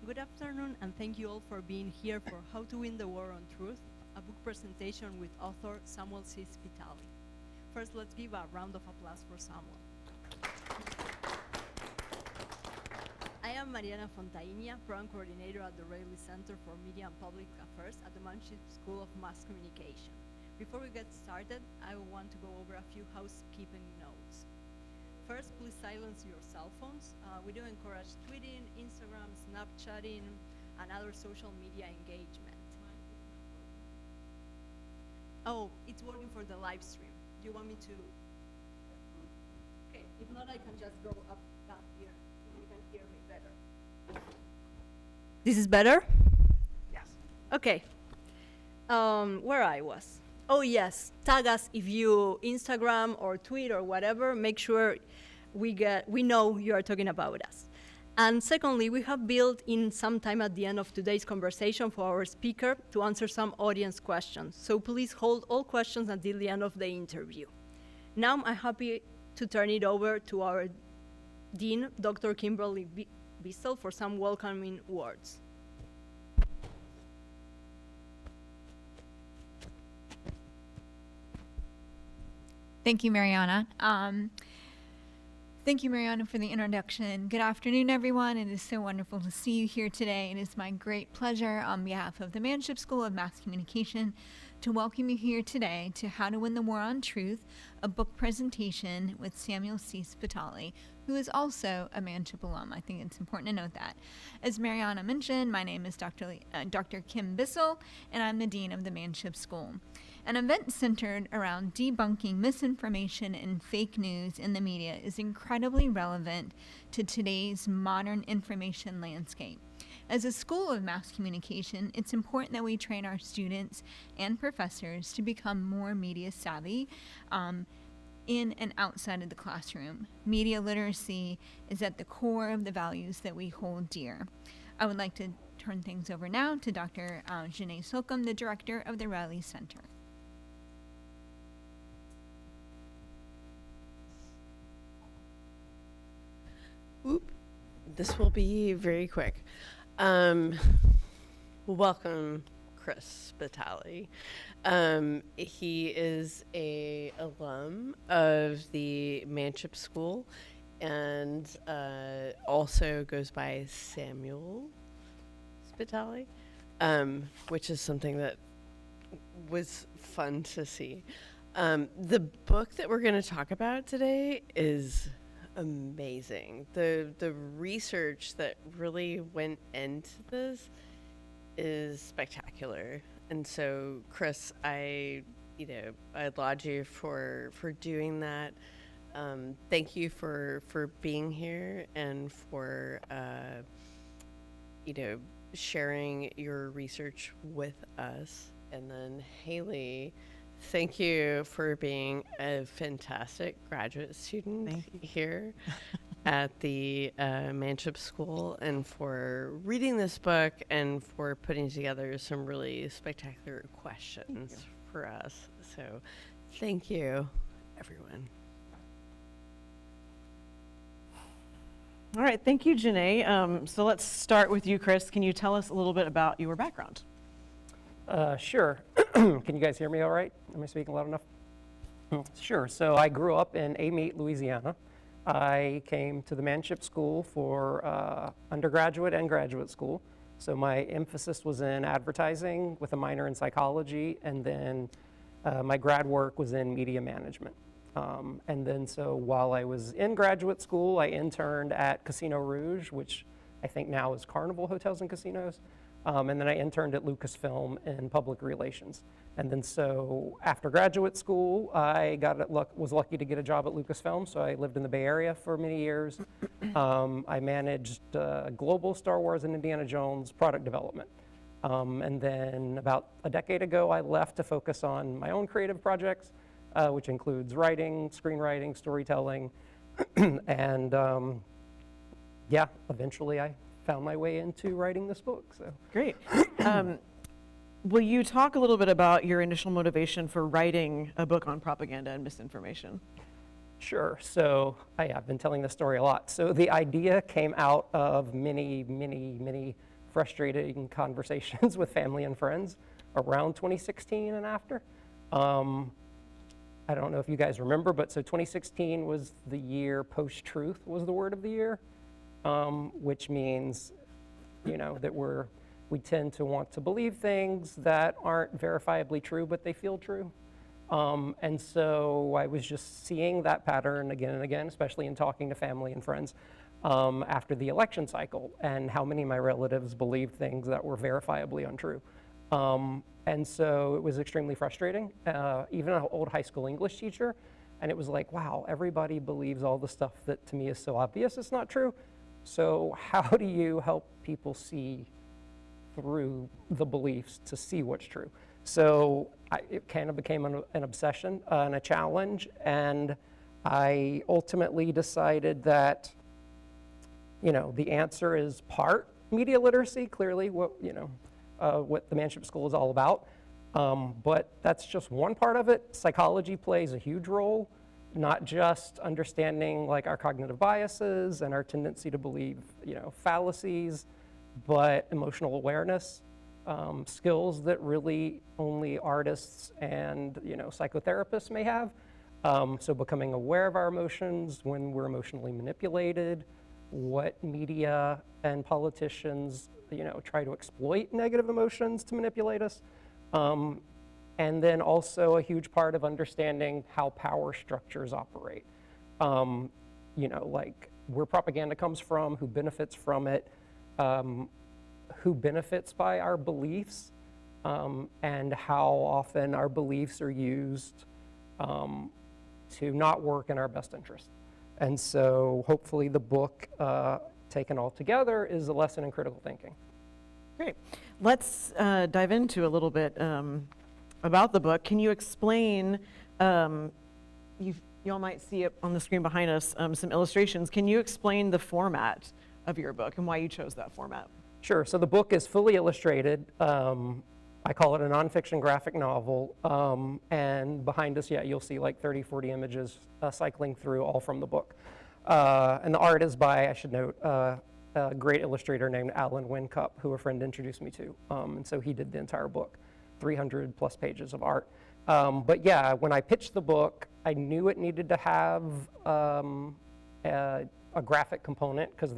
Good afternoon, and thank you all for being here for How to Win the War on Truth, a book presentation with author Samuel C. Spitale. First, let's give a round of applause for Samuel. I am Mariana Fontainia, Program Coordinator at the Rayleigh Center for Media and Public Affairs at the Manship School of Mass Communication. Before we get started, I want to go over a few housekeeping notes. First, please silence your cell phones. We do encourage tweeting, Instagram, Snapchatting, and other social media engagement. Oh, it's working for the live stream. Do you want me to? Okay, if not, I can just go up down here. You can hear me better. This is better? Yes. Okay. Where I was. Oh yes, tag us if you Instagram or tweet or whatever. Make sure we know you are talking about us. And secondly, we have built in some time at the end of today's conversation for our speaker to answer some audience questions. So please hold all questions until the end of the interview. Now I'm happy to turn it over to our Dean, Dr. Kimberly Bissell, for some welcoming words. Thank you, Mariana. Thank you, Mariana, for the introduction. Good afternoon, everyone. It is so wonderful to see you here today. It is my great pleasure on behalf of the Manship School of Mass Communication to welcome you here today to How to Win the War on Truth, a book presentation with Samuel C. Spitale, who is also a Manship alum. I think it's important to note that. As Mariana mentioned, my name is Dr. Kim Bissell, and I'm the Dean of the Manship School. An event centered around debunking misinformation and fake news in the media is incredibly relevant to today's modern information landscape. As a school of mass communication, it's important that we train our students and professors to become more media savvy in and outside of the classroom. Media literacy is at the core of the values that we hold dear. I would like to turn things over now to Dr. Janae Slocum, the director of the Rayleigh Center. This will be very quick. Welcome, Chris Spitale. He is a alum of the Manship School and also goes by Samuel Spitale, which is something that was fun to see. The book that we're going to talk about today is amazing. The research that really went into this is spectacular. And so, Chris, I laud you for doing that. Thank you for being here and for sharing your research with us. And then Haley, thank you for being a fantastic graduate student here at the Manship School, and for reading this book and for putting together some really spectacular questions for us. So thank you, everyone. All right, thank you, Janae. So let's start with you, Chris. Can you tell us a little bit about your background? Sure. Can you guys hear me all right? Am I speaking loud enough? Sure. So I grew up in Amite, Louisiana. I came to the Manship School for undergraduate and graduate school. So my emphasis was in advertising with a minor in psychology, and then my grad work was in media management. And then so while I was in graduate school, I interned at Casino Rouge, which I think now is Carnival Hotels and Casinos. And then I interned at Lucasfilm in public relations. And then so after graduate school, I was lucky to get a job at Lucasfilm, so I lived in the Bay Area for many years. I managed global Star Wars and Indiana Jones product development. And then about a decade ago, I left to focus on my own creative projects, which includes writing, screenwriting, storytelling, and eventually I found my way into writing this book. So Great. Will you talk a little bit about your initial motivation for writing a book on propaganda and misinformation? Sure. So I've been telling this story a lot. So the idea came out of many frustrating conversations with family and friends around 2016 and after. I don't know if you guys remember, but so 2016 was the year post-truth was the word of the year, which means, you know, that we tend to want to believe things that aren't verifiably true, but they feel true. And so I was just seeing that pattern again and again, especially in talking to family and friends after the election cycle, and how many of my relatives believed things that were verifiably untrue. And so it was extremely frustrating, even an old high school English teacher. And it was like, wow, everybody believes all the stuff that to me is so obvious it's not true. So how do you help people see through the beliefs to see what's true? So it kind of became an obsession and a challenge. And I ultimately decided that, you know, the answer is part media literacy, clearly, what the Manship School is all about. But that's just one part of it. Psychology plays a huge role, not just understanding like our cognitive biases and our tendency to believe, you know, fallacies, but emotional awareness, skills that really only artists and, you know, psychotherapists may have. So becoming aware of our emotions when we're emotionally manipulated, what media and politicians, you know, try to exploit negative emotions to manipulate us. And then also a huge part of understanding how power structures operate. You know, like where propaganda comes from, who benefits from it, who benefits by our beliefs, and how often our beliefs are used to not work in our best interest. And so hopefully the book, taken all together, is a lesson in critical thinking. Great. Let's dive into a little bit about the book. Can you explain, y'all might see it on the screen behind us, some illustrations. Can you explain the format of your book and why you chose that format? Sure. So the book is fully illustrated. I call it a nonfiction graphic novel. And behind us, yeah, you'll see like 30, 40 images cycling through, all from the book. And the art is by, I should note, a great illustrator named Alan Wincup, who a friend introduced me to. And so he did the entire book, 300 plus pages of art. But yeah, when I pitched the book, I knew it needed to have a graphic component, because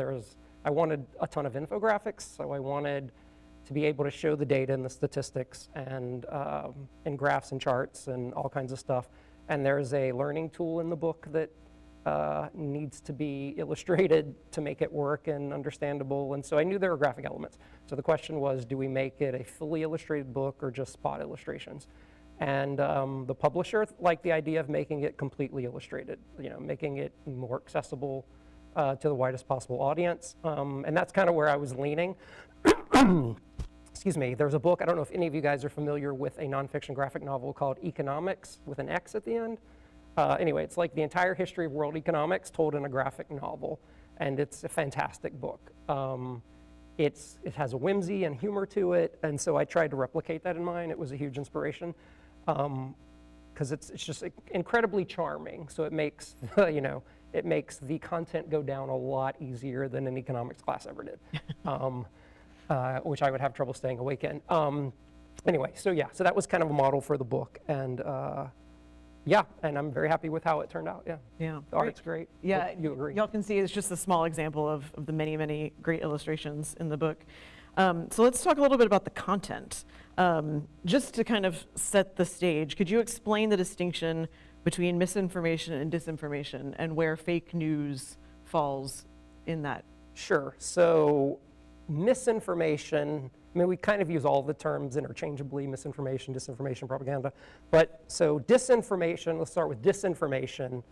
I wanted a ton of infographics. So I wanted to be able to show the data and the statistics and graphs and charts and all kinds of stuff. And there's a learning tool in the book that needs to be illustrated to make it work and understandable. And so I knew there were graphic elements. So the question was, do we make it a fully illustrated book or just spot illustrations? And the publisher liked the idea of making it completely illustrated, you know, making it more accessible to the widest possible audience. And that's kind of where I was leaning. Excuse me. There's a book, I don't know if any of you guys are familiar with a nonfiction graphic novel called Economics with an X at the end. Anyway, it's like the entire history of world economics told in a graphic novel, and it's a fantastic book. It has a whimsy and humor to it, and so I tried to replicate that in mine. It was a huge inspiration, because it's just incredibly charming. So it makes you know, it makes the content go down a lot easier than an economics class ever did, which I would have trouble staying awake in. Anyway, so yeah, so that was kind of a model for the book, and yeah, and I'm very happy with how it turned out. Yeah. Yeah. The art's great. Yeah. You agree? Y'all can see it's just a small example of the many, many great illustrations in the book. So let's talk a little bit about the content. Just to kind of set the stage, could you explain the distinction between misinformation and disinformation and where fake news falls in that? Sure. So misinformation, I mean, we kind of use all the terms interchangeably, misinformation, disinformation, propaganda. But so disinformation, let's start with disinformation,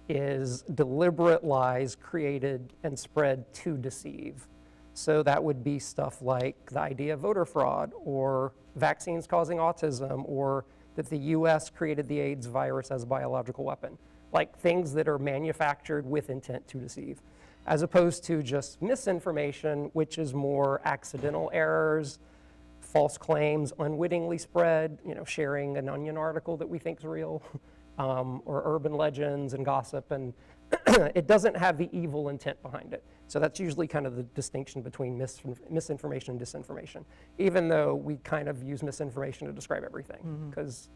is deliberate lies created and spread to deceive. So that would be stuff like the idea of voter fraud, or vaccines causing autism, or that the US created the AIDS virus as a biological weapon. Like things that are manufactured with intent to deceive, as opposed to just misinformation, which is more accidental errors, false claims, unwittingly spread, you know, sharing an Onion article that we think is real, or urban legends and gossip. And it doesn't have the evil intent behind it. So that's usually kind of the distinction between misinformation and disinformation, even though we kind of use misinformation to describe everything, because,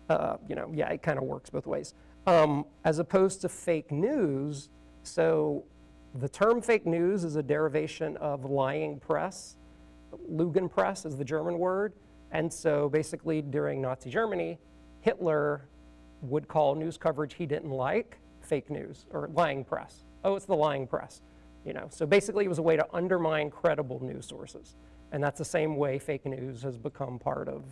yeah, it kind of works both ways. As opposed to fake news, so the term fake news is a derivation of lying press. Lügenpresse is the German word. And so basically during Nazi Germany, Hitler would call news coverage he didn't like fake news or lying press. Oh, it's the lying press. So basically it was a way to undermine credible news sources. And that's the same way fake news has become part of,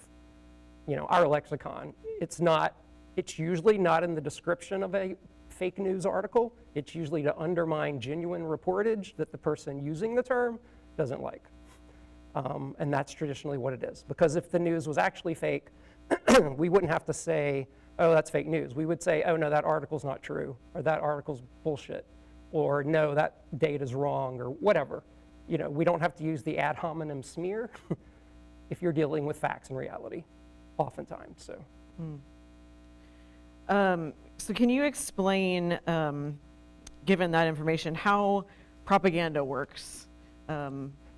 our lexicon. It's usually not in the description of a fake news article. It's usually to undermine genuine reportage that the person using the term doesn't like. And that's traditionally what it is. Because if the news was actually fake, we wouldn't have to say, oh, that's fake news. We would say, oh, no, that article's not true, or that article's bullshit, or no, that date is wrong, or whatever. We don't have to use the ad hominem smear if you're dealing with facts and reality, oftentimes. So. So can you explain, given that information, how propaganda works?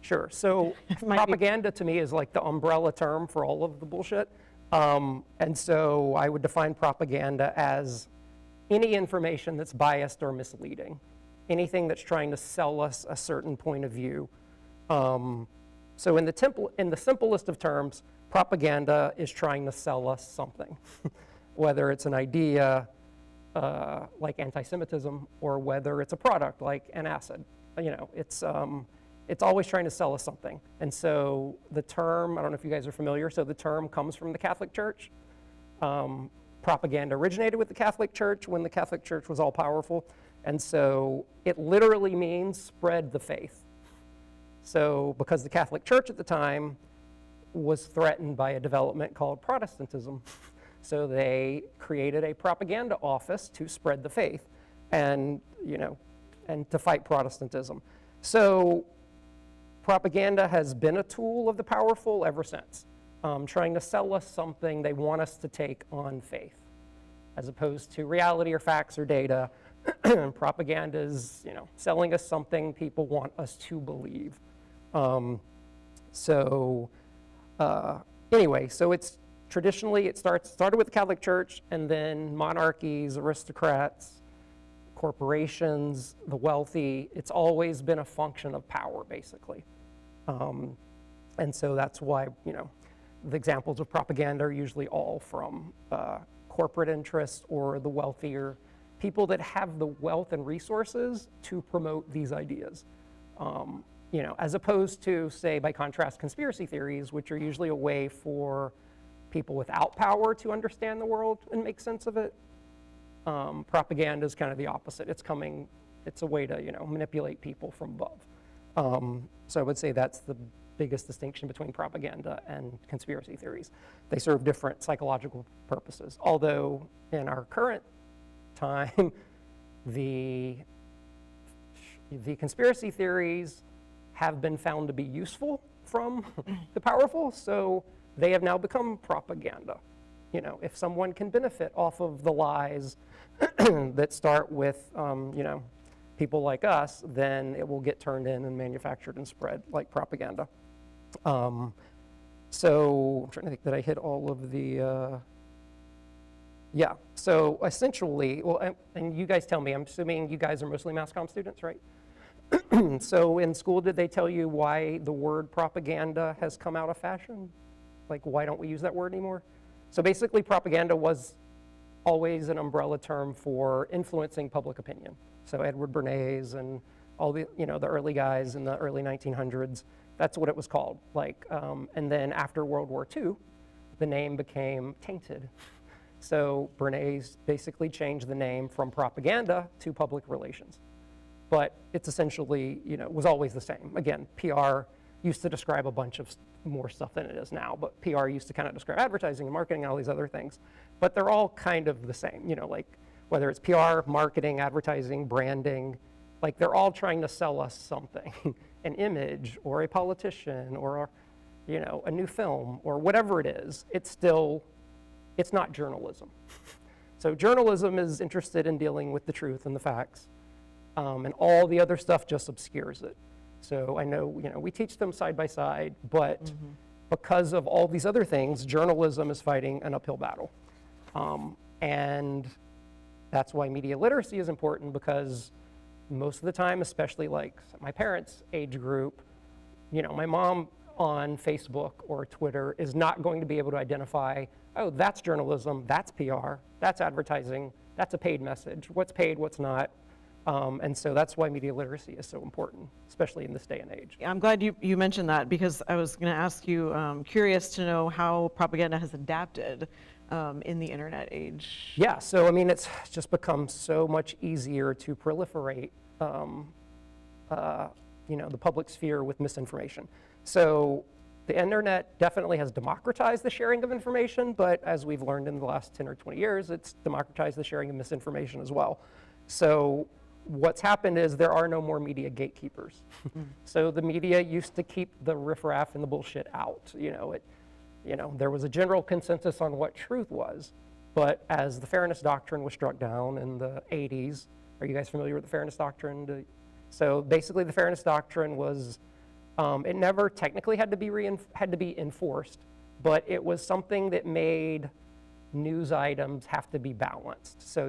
Sure. So propaganda to me is like the umbrella term for all of the bullshit. And so I would define propaganda as any information that's biased or misleading, anything that's trying to sell us a certain point of view. So in the simplest of terms, propaganda is trying to sell us something, whether it's an idea like anti-Semitism, or whether it's a product like an acid. It's always trying to sell us something. And so the term, I don't know if you guys are familiar, so the term comes from the Catholic Church. Propaganda originated with the Catholic Church when the Catholic Church was all powerful. And so it literally means spread the faith. So because the Catholic Church at the time was threatened by a development called Protestantism, so they created a propaganda office to spread the faith and, and to fight Protestantism. So propaganda has been a tool of the powerful ever since, trying to sell us something they want us to take on faith, as opposed to reality or facts or data. Propaganda is, selling us something people want us to believe. Anyway, so it's traditionally, it started with the Catholic Church, and then monarchies, aristocrats, corporations, the wealthy. It's always been a function of power, basically. And so that's why, the examples of propaganda are usually all from corporate interests or the wealthier people that have the wealth and resources to promote these ideas. As opposed to, say, by contrast, conspiracy theories, which are usually a way for people without power to understand the world and make sense of it. Propaganda is kind of the opposite. It's a way to, manipulate people from above. So I would say that's the biggest distinction between propaganda and conspiracy theories. They serve different psychological purposes. Although in our current time, the conspiracy theories have been found to be useful from the powerful, so they have now become propaganda. If someone can benefit off of the lies that start with, people like us, then it will get turned in and manufactured and spread like propaganda. So I'm trying to think that I hit all of the, yeah. So essentially, well, and you guys tell me, I'm assuming you guys are mostly mass comm students, right? So in school, did they tell you why the word propaganda has come out of fashion? Like, why don't we use that word anymore? So basically, propaganda was always an umbrella term for influencing public opinion. So Edward Bernays and all the, the early guys in the early 1900s, that's what it was called. And then after World War II, the name became tainted. So Bernays basically changed the name from propaganda to public relations. But it's essentially, was always the same. Again, PR used to describe a bunch of more stuff than it is now, but PR used to kind of describe advertising and marketing and all these other things. But they're all kind of the same, whether it's PR, marketing, advertising, branding, they're all trying to sell us something, an image or a politician or, a new film or whatever it is. It's not journalism. So journalism is interested in dealing with the truth and the facts, and all the other stuff just obscures it. So I know, we teach them side by side, but because of all these other things, journalism is fighting an uphill battle. And that's why media literacy is important, because most of the time, especially like my parents' age group, my mom on Facebook or Twitter is not going to be able to identify, oh, that's journalism, that's PR, that's advertising, that's a paid message, what's paid, what's not. And so that's why media literacy is so important, especially in this day and age. I'm glad you mentioned that, because I was going to ask you, curious to know how propaganda has adapted in the internet age. Yeah, so I mean, it's just become so much easier to proliferate, the public sphere with misinformation. So the internet definitely has democratized the sharing of information, but as we've learned in the last 10 or 20 years, it's democratized the sharing of misinformation as well. So what's happened is there are no more media gatekeepers. So the media used to keep the riffraff and the bullshit out. There was a general consensus on what truth was, but as the Fairness Doctrine was struck down in the 80s, are you guys familiar with the Fairness Doctrine? So basically the Fairness Doctrine was, it never technically had to be enforced, but it was something that made news items have to be balanced. So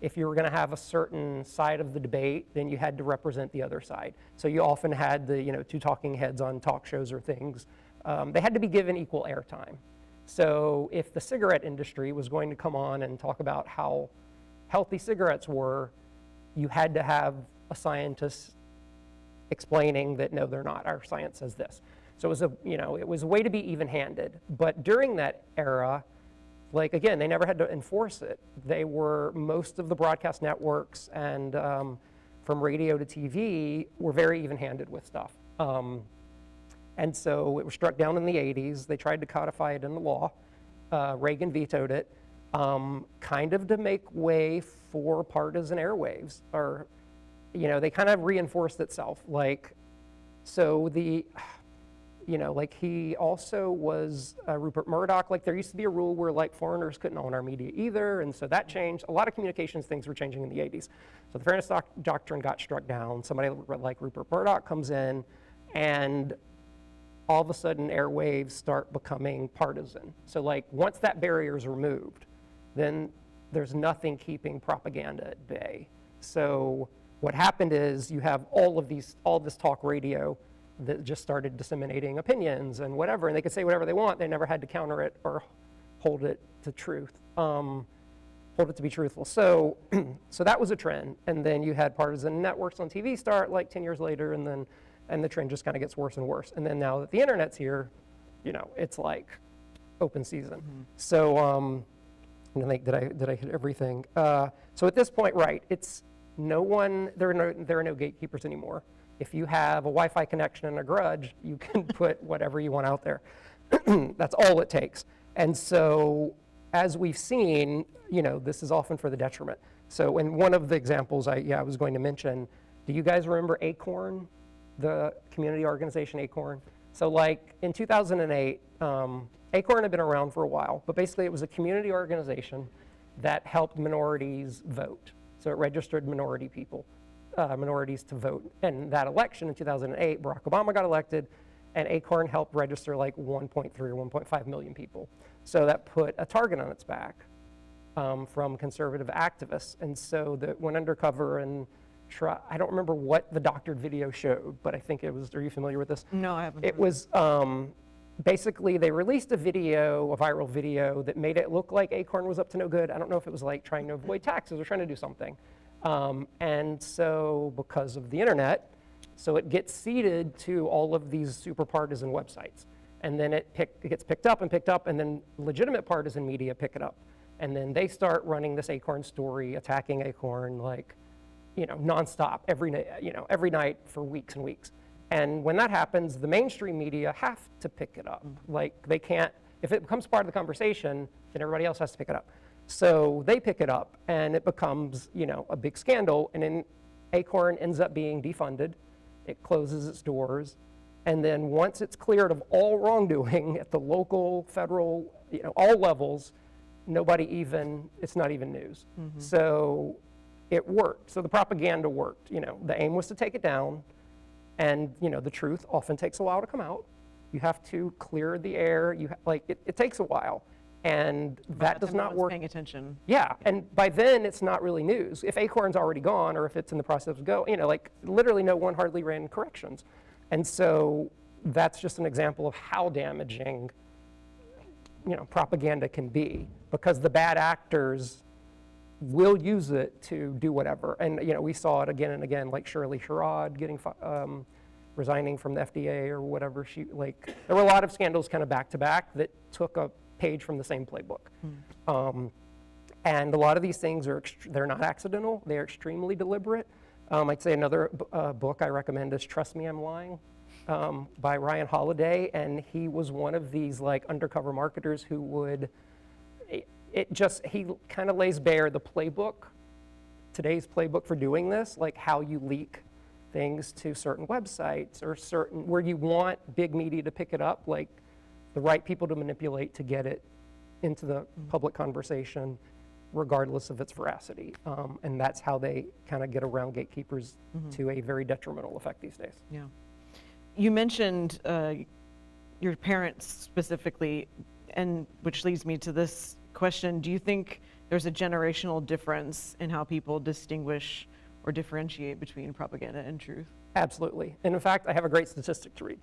if you were going to have a certain side of the debate, then you had to represent the other side. So you often had the two talking heads on talk shows or things. They had to be given equal airtime. So if the cigarette industry was going to come on and talk about how healthy cigarettes were, you had to have a scientist explaining that no, they're not. Our science says this. So it was a way to be even-handed. But during that era, like, again, they never had to enforce it. Most of the broadcast networks and from radio to TV were very even-handed with stuff. And so it was struck down in the 80s. They tried to codify it in the law. Reagan vetoed it, kind of to make way for partisan airwaves. Or, they kind of reinforced itself. He also was Rupert Murdoch. There used to be a rule where foreigners couldn't own our media either, and so that changed. A lot of communications things were changing in the 80s. So the Fairness Doctrine got struck down. Somebody like Rupert Murdoch comes in, and all of a sudden airwaves start becoming partisan. So once that barrier is removed, then there's nothing keeping propaganda at bay. So what happened is you have all this talk radio that just started disseminating opinions and whatever, and they could say whatever they want. They never had to counter it or hold it to truth, hold it to be truthful. So that was a trend. And then you had partisan networks on TV start 10 years later, and the trend just kind of gets worse and worse. And then now that the internet's here, it's like open season. So did I hit everything? So at this point, right, there are no gatekeepers anymore. If you have a Wi-Fi connection and a grudge, you can put whatever you want out there. That's all it takes. And so as we've seen, this is often for the detriment. So in one of the examples I was going to mention, do you guys remember Acorn, the community organization Acorn? So in 2008, Acorn had been around for a while, but basically it was a community organization that helped minorities vote. So it registered minorities to vote. And that election in 2008, Barack Obama got elected, and Acorn helped register 1.3 or 1.5 million people. So that put a target on its back from conservative activists. And so that went undercover and I don't remember what the doctored video showed, but I think it was, are you familiar with this? No, I haven't. It was, basically they released a viral video that made it look like Acorn was up to no good. I don't know if it was trying to avoid taxes or trying to do something. And so because of the internet, so it gets seeded to all of these super partisan websites. And then it gets picked up, and then legitimate partisan media pick it up. And then they start running this Acorn story, attacking Acorn nonstop every night for weeks and weeks. And when that happens, the mainstream media have to pick it up. They can't, if it becomes part of the conversation, then everybody else has to pick it up. So they pick it up, and it becomes, a big scandal. And then Acorn ends up being defunded. It closes its doors. And then once it's cleared of all wrongdoing at the local, federal, all levels, it's not even news. So it worked. So the propaganda worked. The aim was to take it down, and the truth often takes a while to come out. You have to clear the air. It takes a while, and that does not work. Paying attention. Yeah, and by then it's not really news. If Acorn's already gone, or if it's in the process of literally no one hardly ran corrections, and so that's just an example of how damaging propaganda can be, because the bad actors will use it to do whatever. And we saw it again and again, like Shirley Sherrod getting resigning from the FDA or whatever. There were a lot of scandals kind of back to back that took a page from the same playbook. And a lot of these things they're not accidental. They're extremely deliberate. I'd say another book I recommend is Trust Me, I'm Lying, by Ryan Holiday. And he was one of these undercover marketers who would, he kind of lays bare the playbook, today's playbook for doing this, like how you leak things to certain websites or where you want big media to pick it up, like the right people to manipulate to get it into the public conversation, regardless of its veracity. And that's how they kind of get around gatekeepers to a very detrimental effect these days. Yeah. You mentioned your parents specifically, and which leads me to this question. Do you think there's a generational difference in how people distinguish or differentiate between propaganda and truth? Absolutely. And in fact, I have a great statistic to read.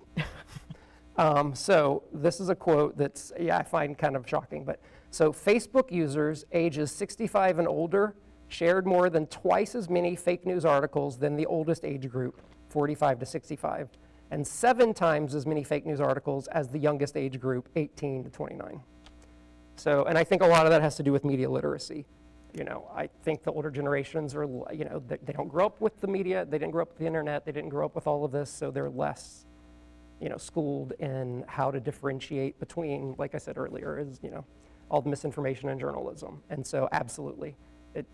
So this is a quote that's, I find kind of shocking. But so Facebook users ages 65 and older shared more than twice as many fake news articles than the oldest age group, 45 to 65, and 7 times as many fake news articles as the youngest age group, 18 to 29. So, and I think a lot of that has to do with media literacy. I think the older generations are, they don't grow up with the media, they didn't grow up with the internet, they didn't grow up with all of this, so they're less, schooled in how to differentiate between, like I said earlier, all the misinformation and journalism. And so absolutely,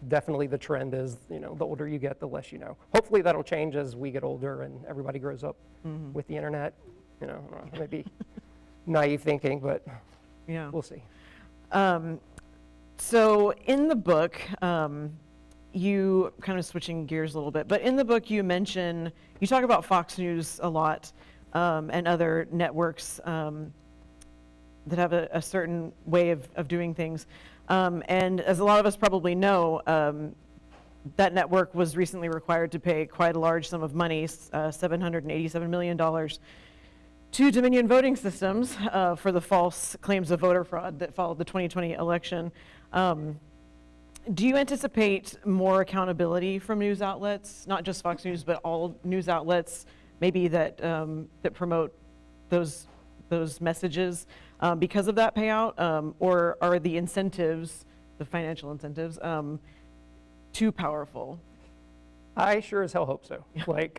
definitely the trend is, the older you get, the less you know. Hopefully that'll change as we get older and everybody grows up with the internet. Maybe naive thinking, but we'll see. So in the book, you kind of switching gears a little bit, but in the book you talk about Fox News a lot, and other networks that have a certain way of doing things. And as a lot of us probably know, that network was recently required to pay quite a large sum of money, $787 million, to Dominion Voting Systems for the false claims of voter fraud that followed the 2020 election. Do you anticipate more accountability from news outlets, not just Fox News, but all news outlets, maybe that promote those messages because of that payout, or are the incentives, the financial incentives, too powerful? I sure as hell hope so.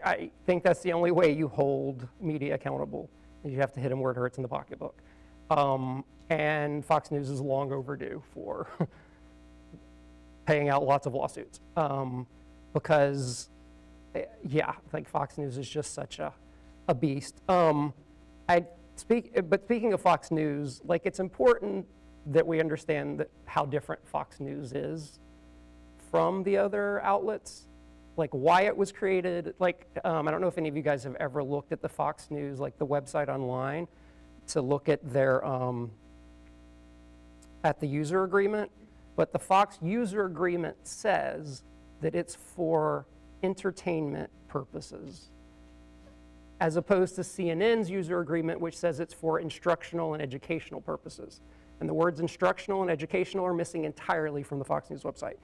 I think that's the only way you hold media accountable. You have to hit them where it hurts in the pocketbook. And Fox News is long overdue for paying out lots of lawsuits. Because, Fox News is just such a beast. But speaking of Fox News, it's important that we understand how different Fox News is from the other outlets. Why it was created. I don't know if any of you guys have ever looked at the Fox News, the website online, to look at their, at the user agreement. But the Fox user agreement says that it's for entertainment purposes, as opposed to CNN's user agreement, which says it's for instructional and educational purposes. And the words instructional and educational are missing entirely from the Fox News website.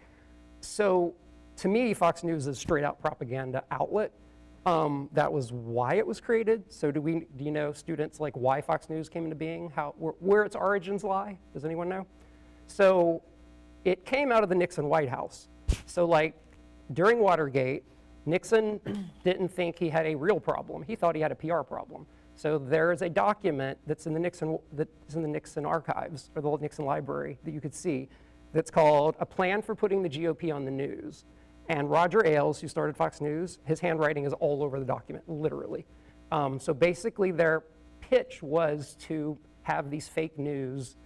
So, to me, Fox News is a straight out propaganda outlet. That was why it was created. So do you know, students, why Fox News came into being, where its origins lie? Does anyone know? So it came out of the Nixon White House. So during Watergate, Nixon didn't think he had a real problem. He thought he had a PR problem. So there's a document that's in the Nixon archives, or the Nixon library, that you could see, that's called A Plan for Putting the GOP on the News. And Roger Ailes, who started Fox News, his handwriting is all over the document, literally. So basically their pitch was to have these fake news,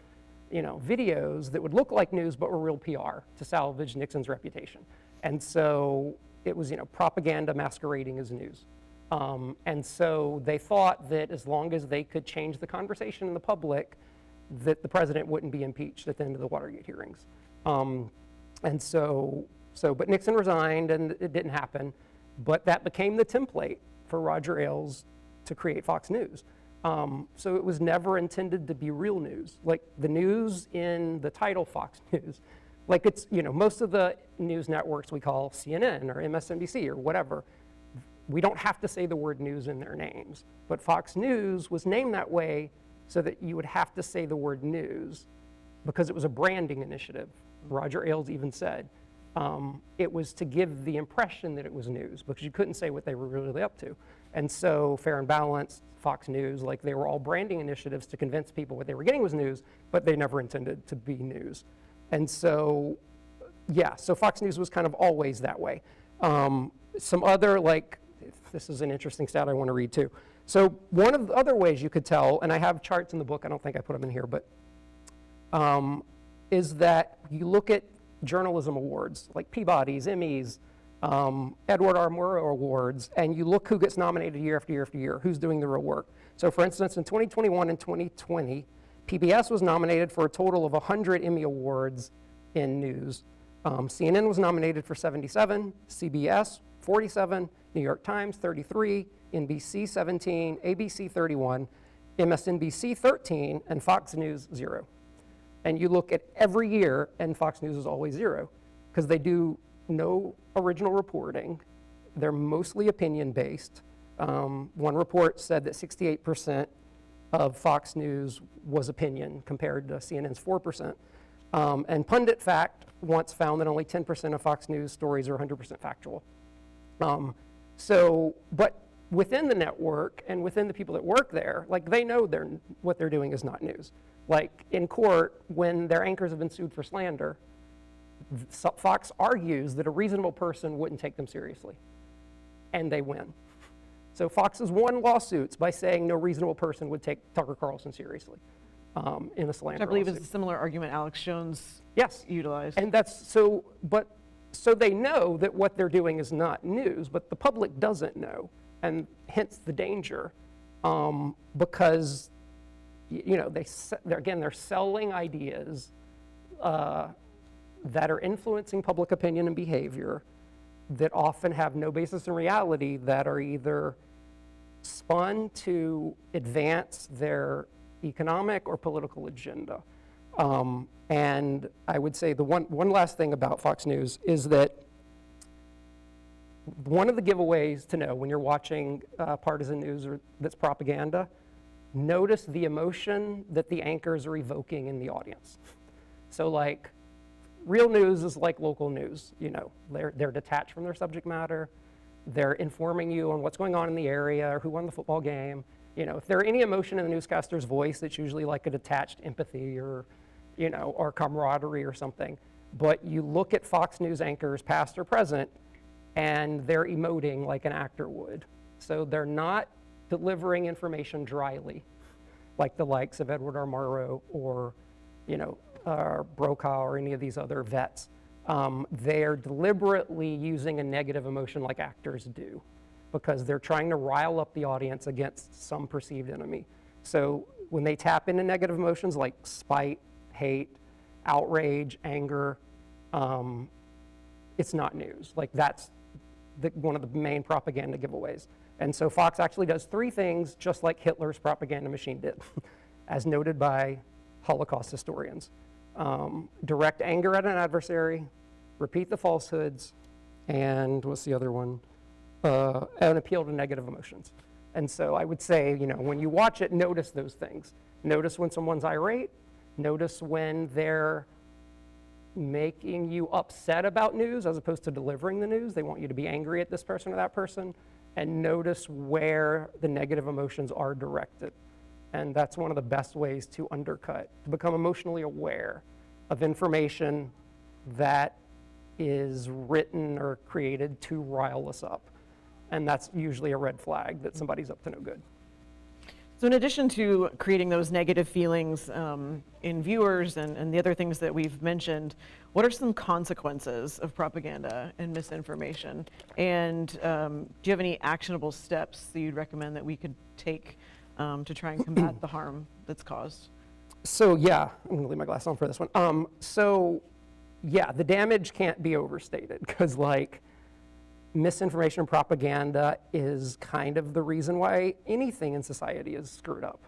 videos that would look like news but were real PR to salvage Nixon's reputation. And so it was, propaganda masquerading as news. And so they thought that as long as they could change the conversation in the public, that the president wouldn't be impeached at the end of the Watergate hearings. But Nixon resigned and it didn't happen. But that became the template for Roger Ailes to create Fox News. So it was never intended to be real news. Like the news in the title Fox News, like it's, most of the news networks we call CNN or MSNBC or whatever, we don't have to say the word news in their names. But Fox News was named that way so that you would have to say the word news because it was a branding initiative. Roger Ailes even said it was to give the impression that it was news because you couldn't say what they were really up to. And so Fair and Balanced, Fox News, like they were all branding initiatives to convince people what they were getting was news, but they never intended to be news. And so, so Fox News was kind of always that way. Some other, this is an interesting stat I want to read too. So one of the other ways you could tell, and I have charts in the book, I don't think I put them in here, but is that you look at journalism awards, like Peabody's, Emmys, Edward R. Murrow Awards, and you look who gets nominated year after year after year, who's doing the real work. So for instance, in 2021 and 2020, PBS was nominated for a total of 100 Emmy Awards in news. CNN was nominated for 77, CBS 47, New York Times 33, NBC 17, ABC 31, MSNBC 13, and Fox News 0. And you look at every year, and Fox News is always 0, because they do no original reporting. They're mostly opinion-based. One report said that 68% of Fox News was opinion, compared to CNN's 4%. And Pundit Fact once found that only 10% of Fox News stories are 100% factual. But within the network and within the people that work there, they know what they're doing is not news. Like in court, when their anchors have been sued for slander, Fox argues that a reasonable person wouldn't take them seriously, and they win. So Fox has won lawsuits by saying no reasonable person would take Tucker Carlson seriously in a slander Which I believe lawsuit. is a similar argument Alex Jones utilized. And that's so they know that what they're doing is not news, but the public doesn't know, and hence the danger, because they're selling ideas that are influencing public opinion and behavior that often have no basis in reality, that are either spun to advance their economic or political agenda. And I would say the one last thing about Fox News is that one of the giveaways to know when you're watching partisan news or that's propaganda, notice the emotion that the anchors are evoking in the audience. So real news is like local news, they're detached from their subject matter. They're informing you on what's going on in the area or who won the football game. If there are any emotion in the newscaster's voice, it's usually like a detached empathy or camaraderie or something. But you look at Fox News anchors, past or present, and they're emoting like an actor would. So they're not delivering information dryly, like the likes of Edward R. Murrow or, Brokaw or any of these other vets. They're deliberately using a negative emotion like actors do, because they're trying to rile up the audience against some perceived enemy. So when they tap into negative emotions like spite, hate, outrage, anger, it's not news. That's one of the main propaganda giveaways. And so Fox actually does 3 things just like Hitler's propaganda machine did, as noted by Holocaust historians. Direct anger at an adversary, repeat the falsehoods, and what's the other one? An appeal to negative emotions. And so I would say, when you watch it, notice those things. Notice when someone's irate. Notice when they're making you upset about news as opposed to delivering the news. They want you to be angry at this person or that person. And notice where the negative emotions are directed. And that's one of the best ways to undercut, to become emotionally aware of information that is written or created to rile us up. And that's usually a red flag that somebody's up to no good. So in addition to creating those negative feelings in viewers and the other things that we've mentioned, what are some consequences of propaganda and misinformation? And do you have any actionable steps that you'd recommend that we could take to try and combat the harm that's caused? So yeah, I'm gonna leave my glass on for this one. So yeah, the damage can't be overstated, because like misinformation and propaganda is kind of the reason why anything in society is screwed up.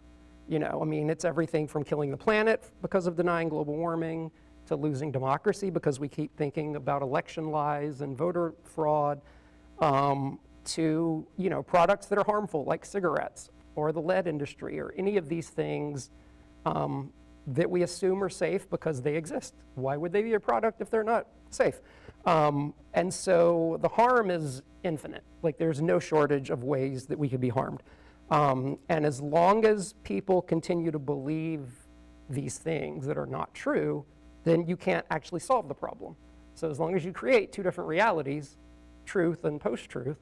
You know, I mean, it's everything from killing the planet because of denying global warming, to losing democracy because we keep thinking about election lies and voter fraud, to, you know, products that are harmful like cigarettes or the lead industry or any of these things that we assume are safe because they exist. Why would they be a product if they're not safe? And so the harm is infinite. Like, there's no shortage of ways that we could be harmed. And as long as people continue to believe these things that are not true, then you can't actually solve the problem. So as long as you create two different realities, truth and post-truth,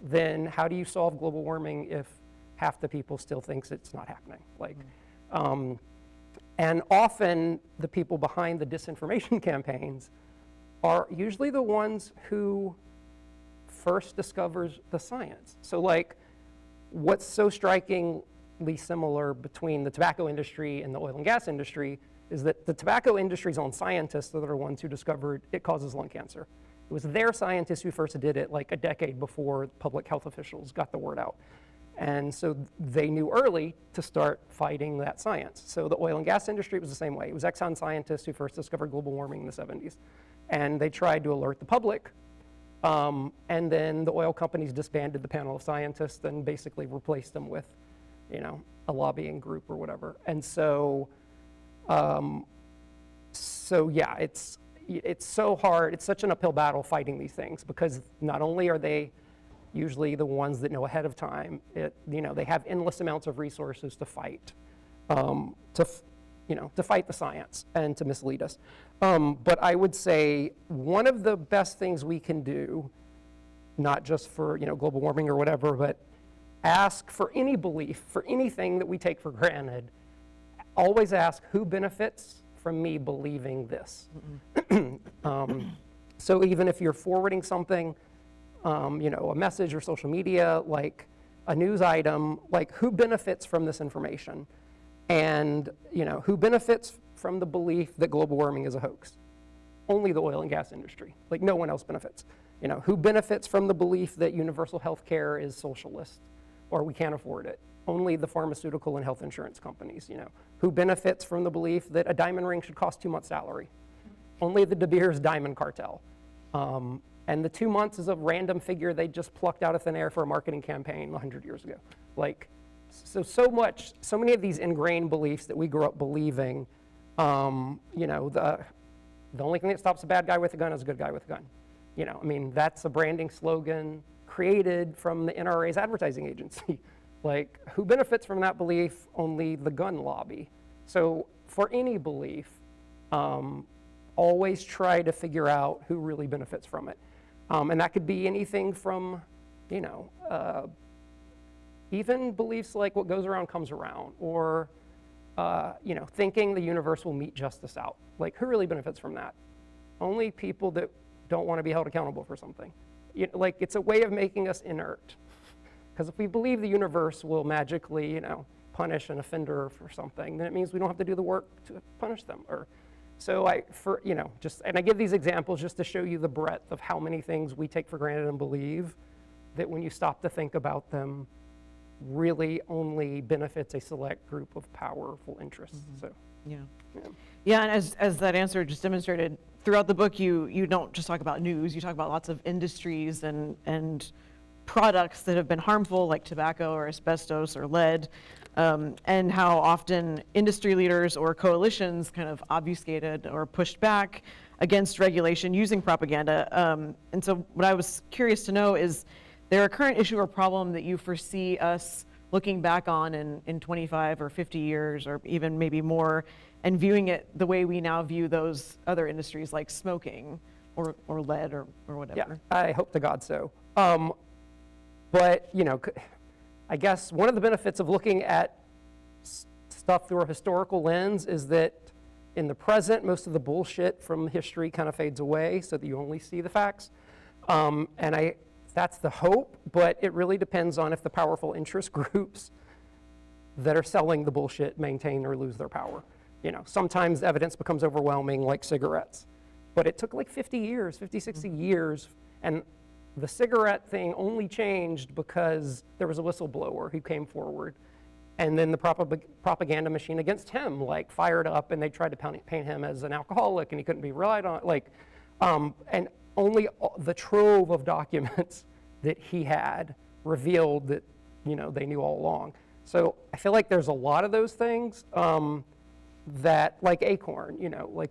then how do you solve global warming if half the people still thinks it's not happening? Like, and often the people behind the disinformation campaigns are usually the ones who first discovers the science. So like, what's so strikingly similar between the tobacco industry and the oil and gas industry is that the tobacco industry's own scientists are the ones who discovered it causes lung cancer. It was their scientists who first did it like a decade before public health officials got the word out. And so they knew early to start fighting that science. So the oil and gas industry was the same way. It was Exxon scientists who first discovered global warming in the 70s. And they tried to alert the public. And then the oil companies disbanded the panel of scientists and basically replaced them with, you know, a lobbying group or whatever. And so, yeah, it's so hard. It's such an uphill battle fighting these things, because not only are they usually the ones that know ahead of time, you know, they have endless amounts of resources to fight, to fight the science and to mislead us. But I would say one of the best things we can do, not just for, you know, global warming or whatever, but ask for any belief, for anything that we take for granted, always ask, who benefits from me believing this? So even if you're forwarding something, you know, a message or social media, like a news item, like, who benefits from this information? And, you know, who benefits from the belief that global warming is a hoax? Only the oil and gas industry. Like, no one else benefits. You know, who benefits from the belief that universal health care is socialist or we can't afford it? Only the pharmaceutical and health insurance companies, you know. Who benefits from the belief that a diamond ring should cost 2 months' salary? Only the De Beers diamond cartel. And the 2 months is a random figure they just plucked out of thin air for a marketing campaign 100 years ago. Like, so many of these ingrained beliefs that we grew up believing, you know, the only thing that stops a bad guy with a gun is a good guy with a gun. You know, I mean, that's a branding slogan created from the NRA's advertising agency. Like, who benefits from that belief? Only the gun lobby. So for any belief, always try to figure out who really benefits from it. And that could be anything from, you know, even beliefs like what goes around comes around, or, you know, thinking the universe will meet justice out. Like, who really benefits from that? Only people that don't want to be held accountable for something. You know, like, it's a way of making us inert. Because if we believe the universe will magically, you know, punish an offender for something, then it means we don't have to do the work to punish them. Or, so you know, and I give these examples just to show you the breadth of how many things we take for granted and believe that when you stop to think about them, really only benefits a select group of powerful interests. So, Yeah, and as that answer just demonstrated, throughout the book, you don't just talk about news, you talk about lots of industries and products that have been harmful, like tobacco or asbestos or lead, and how often industry leaders or coalitions kind of obfuscated or pushed back against regulation using propaganda. And so what I was curious to know is, there a current issue or problem that you foresee us looking back on in 25 or 50 years, or even maybe more, and viewing it the way we now view those other industries like smoking or lead or whatever? yeah, I hope to God so. But, you know, I guess one of the benefits of looking at stuff through a historical lens is that in the present, most of the bullshit from history kind of fades away so that you only see the facts. That's the hope, but it really depends on if the powerful interest groups that are selling the bullshit maintain or lose their power. Sometimes evidence becomes overwhelming, like cigarettes. But it took like 50 years, 50, 60 years, and the cigarette thing only changed because there was a whistleblower who came forward. And then the propaganda machine against him, fired up, and they tried to paint him as an alcoholic, and he couldn't be relied on. And only the trove of documents that he had revealed that, they knew all along. So I feel like there's a lot of those things that, like Acorn,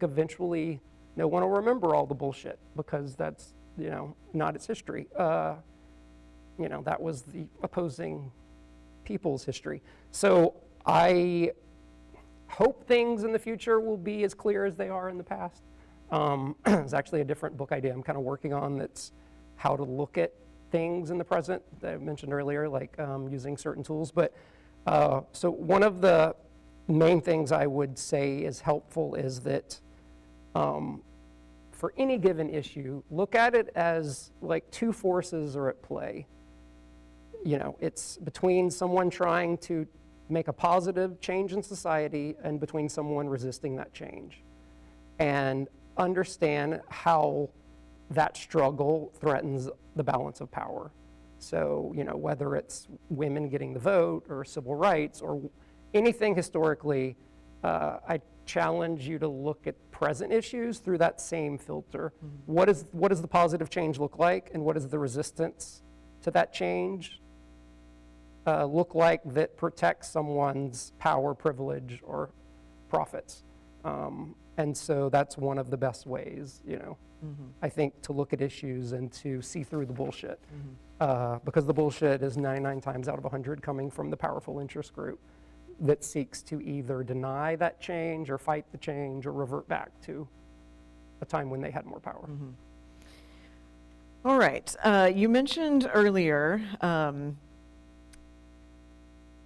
eventually no one will remember all the bullshit because that's, not its history. That was the opposing people's history. So I hope things in the future will be as clear as they are in the past. It's actually a different book idea I'm kind of working on that's how to look at things in the present that I mentioned earlier, using certain tools. But so one of the main things I would say is helpful is that for any given issue, look at it as two forces are at play. It's between someone trying to make a positive change in society and between someone resisting that change. And understand how that struggle threatens the balance of power. So, whether it's women getting the vote or civil rights or anything historically, I challenge you to look at present issues through that same filter. Mm-hmm. What does the positive change look like, and what does the resistance to that change look like that protects someone's power, privilege, or profits? And so that's one of the best ways, I think, to look at issues and to see through the bullshit. Because the bullshit is 99 times out of 100 coming from the powerful interest group that seeks to either deny that change or fight the change or revert back to a time when they had more power. All right. You mentioned earlier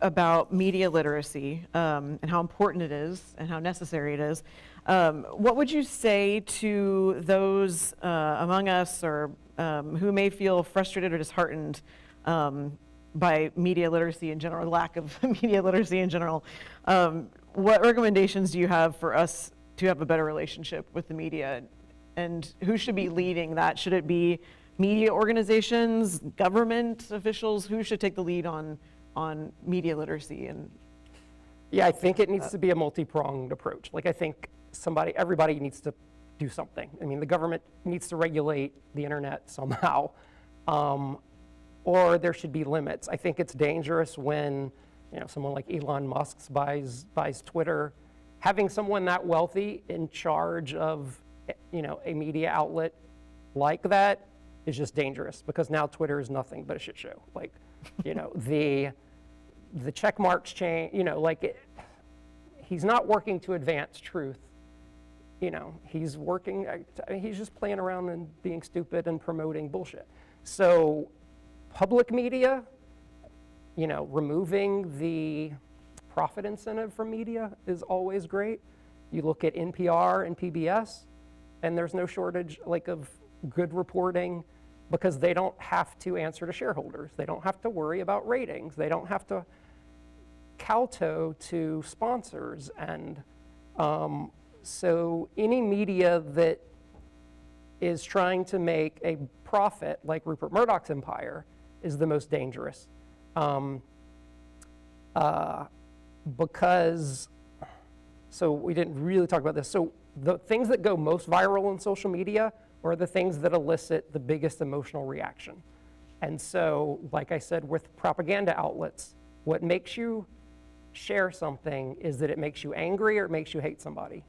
about media literacy and how important it is and how necessary it is. What would you say to those among us or who may feel frustrated or disheartened by media literacy in general, lack of media literacy in general? What recommendations do you have for us to have a better relationship with the media? And who should be leading that? Should it be media organizations, government officials? Who should take the lead on media literacy? And yeah, I think it needs to be a multi-pronged approach. I think everybody needs to do something. I mean, the government needs to regulate the internet somehow, or there should be limits. I think it's dangerous when, someone like Elon Musk buys Twitter. Having someone that wealthy in charge of, a media outlet like that is just dangerous, because now Twitter is nothing but a shit show. The check marks change, he's not working to advance truth. He's just playing around and being stupid and promoting bullshit. So public media, removing the profit incentive from media is always great. You look at NPR and PBS, and there's no shortage of good reporting, because they don't have to answer to shareholders. They don't have to worry about ratings. They don't have to kowtow to sponsors. And so any media that is trying to make a profit, like Rupert Murdoch's empire, is the most dangerous. Because, so we didn't really talk about this. So the things that go most viral on social media are the things that elicit the biggest emotional reaction. And so, like I said, with propaganda outlets, what makes you share something is that it makes you angry or it makes you hate somebody.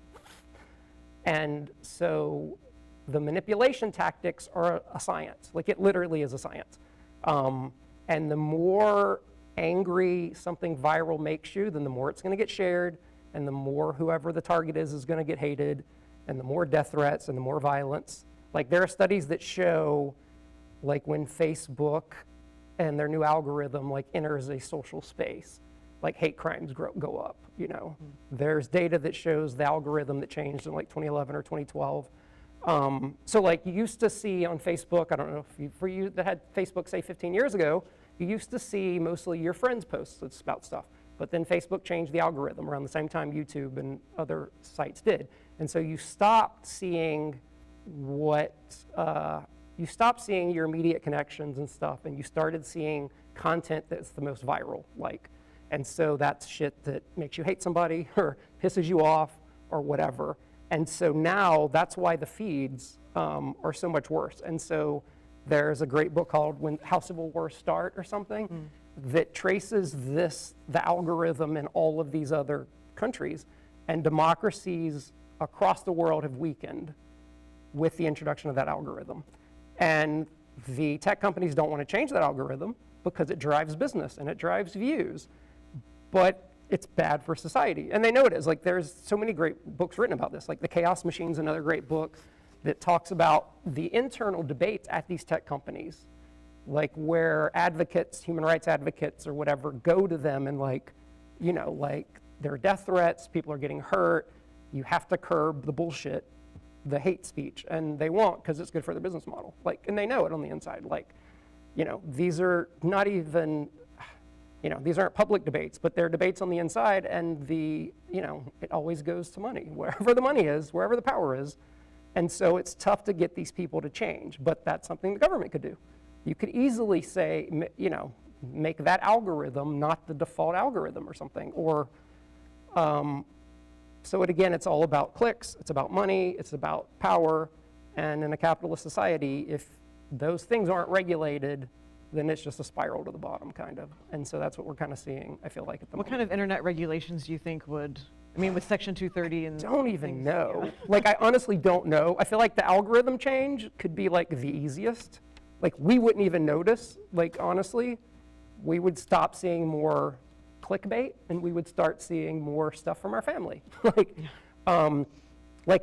And so the manipulation tactics are a science. It literally is a science. And the more angry something viral makes you, then the more it's going to get shared, and the more whoever the target is going to get hated, and the more death threats and the more violence. There are studies that show, when Facebook and their new algorithm enters a social space, like hate crimes go up, you know. There's data that shows the algorithm that changed in like 2011 or 2012. So like you used to see on Facebook, I don't know if for you that had Facebook say 15 years ago, you used to see mostly your friends' posts about stuff. But then Facebook changed the algorithm around the same time YouTube and other sites did. And so you stopped seeing you stopped seeing your immediate connections and stuff, and you started seeing content that's the most viral, like. And so that's shit that makes you hate somebody or pisses you off or whatever. And so now that's why the feeds are so much worse. And so there's a great book called How Civil Wars Start or something that traces the algorithm in all of these other countries. And democracies across the world have weakened with the introduction of that algorithm. And the tech companies don't want to change that algorithm because it drives business and it drives views. But it's bad for society. And they know it is. Like, there's so many great books written about this. Like The Chaos Machine's another great book that talks about the internal debates at these tech companies, like where advocates, human rights advocates or whatever, go to them and like, you know, like there are death threats, people are getting hurt, you have to curb the bullshit, the hate speech, and they won't because it's good for their business model. Like, and they know it on the inside. Like, you know, these are not even, you know, these aren't public debates, but they're debates on the inside, and the, you know, it always goes to money, wherever the money is, wherever the power is. And so it's tough to get these people to change, but that's something the government could do. You could easily say, you know, make that algorithm not the default algorithm or something, or, so again, it's all about clicks, it's about money, it's about power, and in a capitalist society, if those things aren't regulated, then it's just a spiral to the bottom, kind of. And so that's what we're kind of seeing, I feel like, at the moment. What kind of internet regulations do you think would, I mean, with Section 230 and Don't even things, know. yeah. Like, I honestly don't know. I feel like the algorithm change could be like the easiest. Like, we wouldn't even notice, like, honestly. We would stop seeing more clickbait and we would start seeing more stuff from our family. Like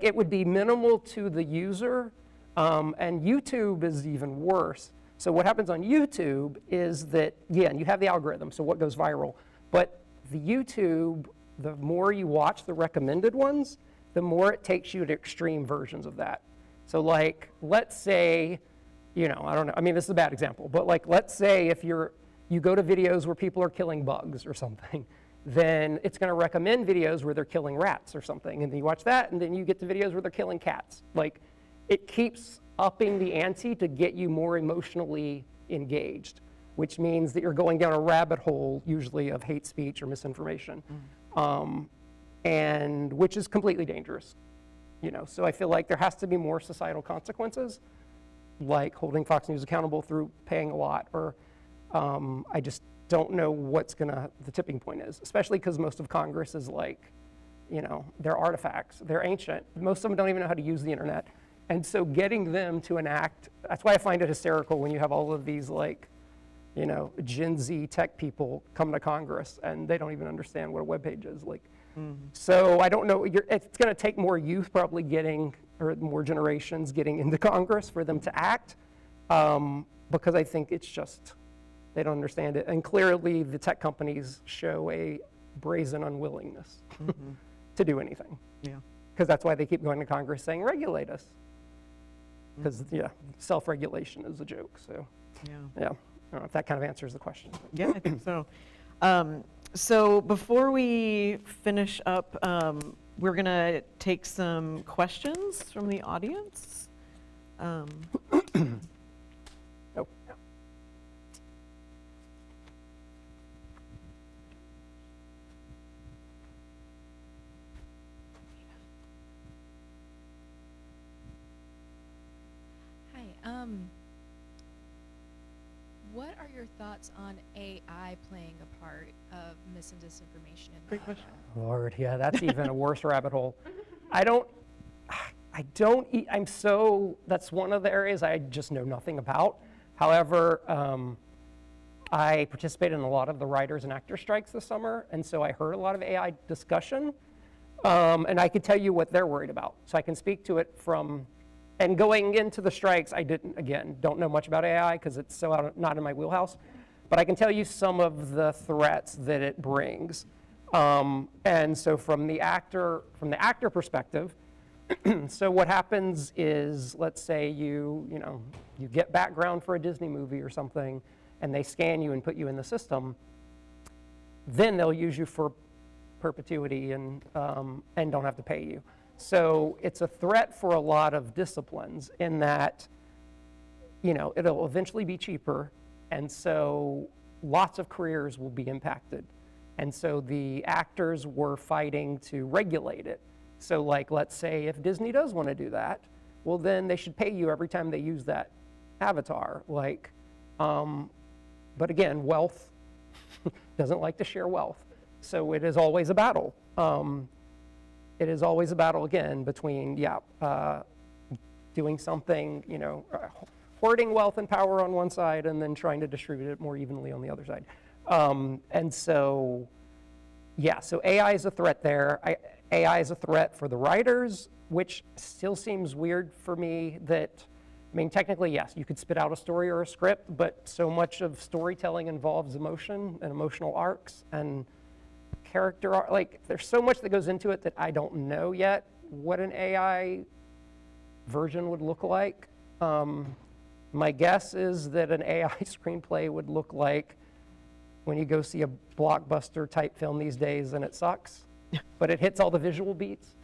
it would be minimal to the user, and YouTube is even worse. So what happens on YouTube is that, yeah, and you have the algorithm, so what goes viral, but the YouTube, the more you watch the recommended ones, the more it takes you to extreme versions of that. So like, let's say, you know, I don't know, I mean, this is a bad example, but like, let's say if you go to videos where people are killing bugs or something, then it's going to recommend videos where they're killing rats or something, and then you watch that, and then you get to videos where they're killing cats. Like, it keeps upping the ante to get you more emotionally engaged, which means that you're going down a rabbit hole, usually of hate speech or misinformation, and which is completely dangerous. You know, so I feel like there has to be more societal consequences, like holding Fox News accountable through paying a lot, or I just don't know what's the tipping point is, especially because most of Congress is like, you know, they're artifacts, they're ancient. Most of them don't even know how to use the internet. And so getting them to enact, that's why I find it hysterical when you have all of these like, you know, Gen Z tech people come to Congress and they don't even understand what a web page is. Like, so I don't know, it's gonna take more youth probably or more generations getting into Congress for them to act, because I think it's just, they don't understand it. And clearly the tech companies show a brazen unwillingness to do anything. Yeah. Because that's why they keep going to Congress saying, regulate us. Because, yeah, self-regulation is a joke, so, Yeah. yeah. I don't know if that kind of answers the question. Yeah, I think so. So before we finish up, we're going to take some questions from the audience. Oh, yeah. Hi. What are your thoughts on AI playing a part of mis and disinformation in Great the question. Lord, yeah, that's even a worse rabbit hole. That's one of the areas I just know nothing about. However, I participated in a lot of the writers and actors strikes this summer, and so I heard a lot of AI discussion, and I could tell you what they're worried about. So I can speak to it and going into the strikes, I don't know much about AI because it's so not in my wheelhouse. But I can tell you some of the threats that it brings. And so from the actor perspective, so what happens is, let's say you get background for a Disney movie or something, and they scan you and put you in the system, then they'll use you for perpetuity and don't have to pay you. So it's a threat for a lot of disciplines in that, it'll eventually be cheaper, and so lots of careers will be impacted. And so the actors were fighting to regulate it. So like, let's say if Disney does want to do that, well, then they should pay you every time they use that avatar. Like, but again, wealth doesn't like to share wealth. So it is always a battle. It is always a battle, again, between, doing something, hoarding wealth and power on one side and then trying to distribute it more evenly on the other side. And so, so AI is a threat there. AI is a threat for the writers, which still seems weird for me that, technically, yes, you could spit out a story or a script, but so much of storytelling involves emotion and emotional arcs and character arc. Like, there's so much that goes into it that I don't know yet what an AI version would look like. My guess is that an AI screenplay would look like when you go see a blockbuster type film these days and it sucks, but it hits all the visual beats.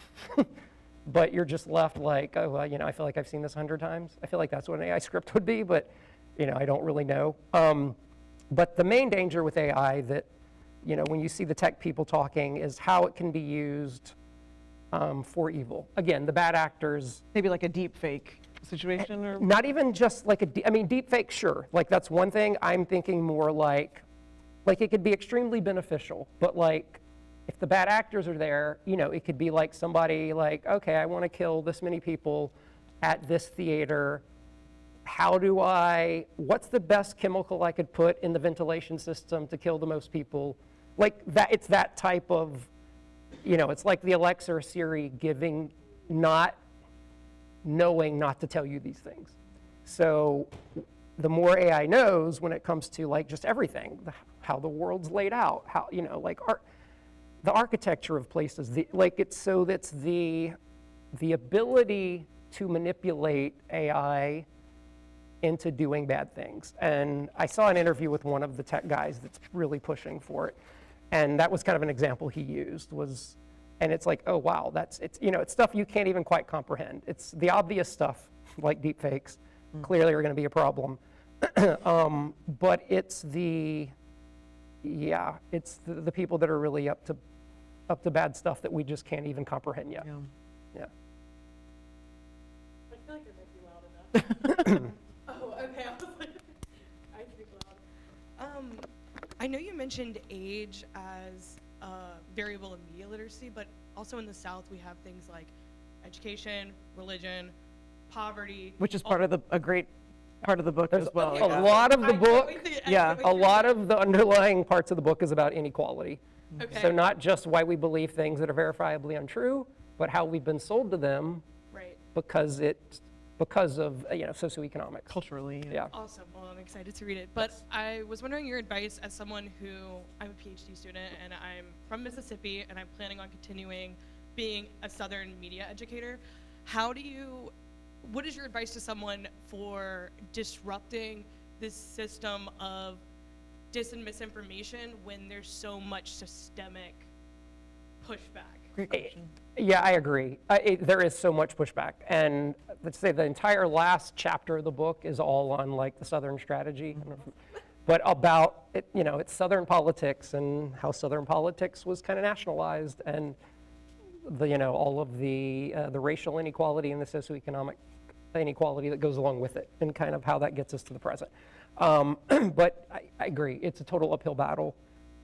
But you're just left like, oh, well, I feel like I've seen this 100 times. I feel like that's what an AI script would be, but I don't really know. But the main danger with AI that, when you see the tech people talking is how it can be used for evil. Again, the bad actors. Maybe like a deep fake situation, or not even just like deep fake, sure. Like that's one thing. I'm thinking more like it could be extremely beneficial, but like if the bad actors are there, it could be like somebody like, okay, I want to kill this many people at this theater. What's the best chemical I could put in the ventilation system to kill the most people? Like that, it's that type of, it's like the Alexa or Siri not knowing not to tell you these things. So the more AI knows when it comes to like just everything, how the world's laid out, how, the architecture of places, that's the ability to manipulate AI into doing bad things. And I saw an interview with one of the tech guys that's really pushing for it. And that was kind of an example he used and it's like, oh wow, it's stuff you can't even quite comprehend. It's the obvious stuff like deep fakes clearly are going to be a problem. But it's the people that are really up to bad stuff that we just can't even comprehend yet. Yeah. I feel like you're making loud enough. Oh, okay. I was like, I speak loud. I know you mentioned age as a variable in media literacy, but also in the South we have things like education, religion, poverty. which is part of a great part of the book as well. A lot of the book, a lot of the underlying parts of the book is about inequality. Okay. So not just why we believe things that are verifiably untrue, but how we've been sold to them Right. because of socioeconomics. Culturally. Yeah. Awesome. Well, I'm excited to read it. But I was wondering your advice as someone I'm a PhD student and I'm from Mississippi and I'm planning on continuing being a Southern media educator. What is your advice to someone for disrupting this system of dis and misinformation when there's so much systemic pushback? Great question. Yeah, I agree. There is so much pushback. And let's say the entire last chapter of the book is all on like the Southern strategy, but about it's Southern politics and how Southern politics was kind of nationalized and all of the racial inequality and the socioeconomic inequality that goes along with it and kind of how that gets us to the present. But I agree, it's a total uphill battle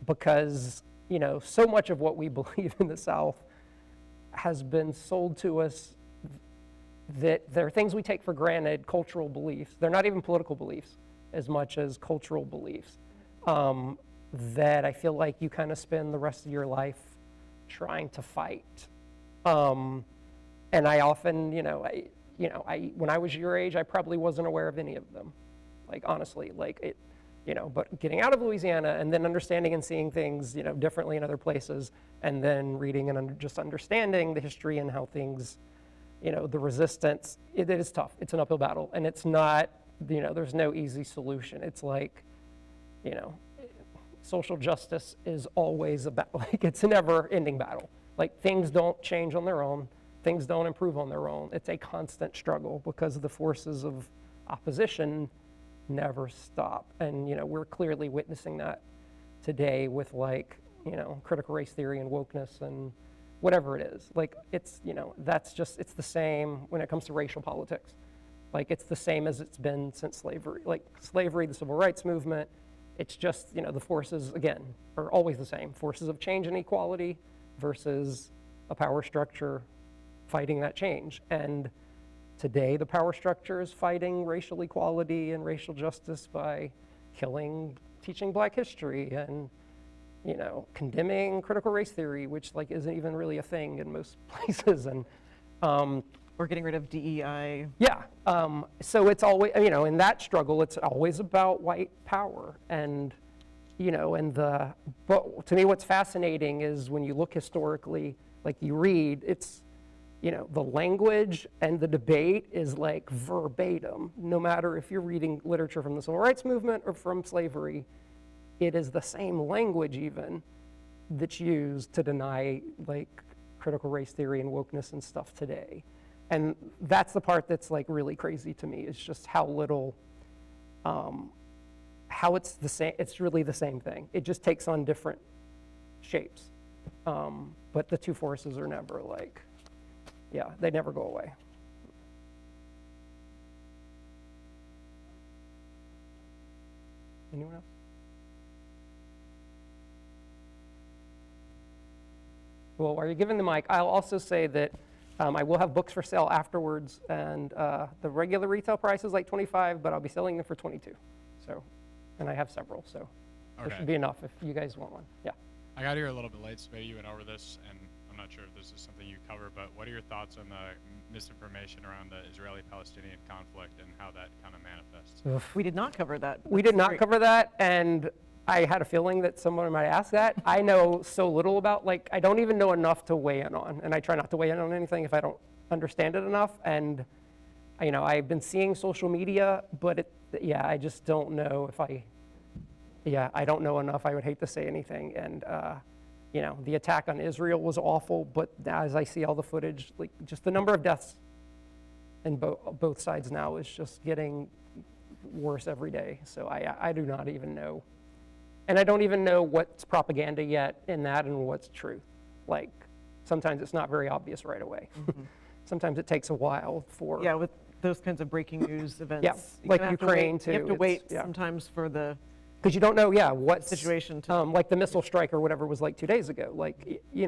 because so much of what we believe in the South has been sold to us that there are things we take for granted, cultural beliefs. They're not even political beliefs as much as cultural beliefs that I feel like you kind of spend the rest of your life trying to fight. And I often, when I was your age, I probably wasn't aware of any of them. Like honestly, like it, but getting out of Louisiana and then understanding and seeing things, differently in other places, and then reading and just understanding the history and how things, the resistance, it is tough. It's an uphill battle, and it's not, there's no easy solution. It's like, social justice is always about, like, it's a never-ending battle. Like, things don't change on their own. Things don't improve on their own. It's a constant struggle because the forces of opposition never stop. And, we're clearly witnessing that today with, like, critical race theory and wokeness and whatever it is. Like, it's, that's just, it's the same when it comes to racial politics. Like, it's the same as it's been since slavery. Like, slavery, the civil rights movement, it's just, the forces, again, are always the same. Forces of change and equality versus a power structure fighting that change. And today, the power structure is fighting racial equality and racial justice by teaching Black history and, condemning critical race theory, which, like, isn't even really a thing in most places. And Or getting rid of DEI. yeah, so it's always, in that struggle, it's always about white power. And, but to me, what's fascinating is when you look historically, like you read, it's, the language and the debate is like verbatim. No matter if you're reading literature from the civil rights movement or from slavery, it is the same language even that's used to deny, like, critical race theory and wokeness and stuff today. And that's the part that's, like, really crazy to me, is just how little, how it's the same, it's really the same thing. It just takes on different shapes. But the two forces are never, like, yeah, they never go away. Anyone else? Well, while you're giving the mic, I'll also say that I will have books for sale afterwards, and the regular retail price is like $25, but I'll be selling them for $22. So, and I have several, so there should be enough if you guys want one. Yeah. I got here a little bit late, so maybe you went over this, and I'm not sure if this is something you cover, but what are your thoughts on the misinformation around the Israeli-Palestinian conflict and how that kind of manifests? We did not cover that. We did not cover that, and I had a feeling that someone might ask that. I know so little about, like, I don't even know enough to weigh in on, and I try not to weigh in on anything if I don't understand it enough. And, I've been seeing social media, but I just don't know if I don't know enough. I would hate to say anything. And, the attack on Israel was awful, but as I see all the footage, like, just the number of deaths in both sides now is just getting worse every day. So I do not even know. And I don't even know what's propaganda yet in that and what's truth. Like, sometimes it's not very obvious right away. Mm-hmm. Sometimes it takes a while for... Yeah, with those kinds of breaking news events. Yeah, like Ukraine too. You have to wait sometimes for the... Because you don't know, what situation. Like the missile strike or whatever was like 2 days ago. Like, you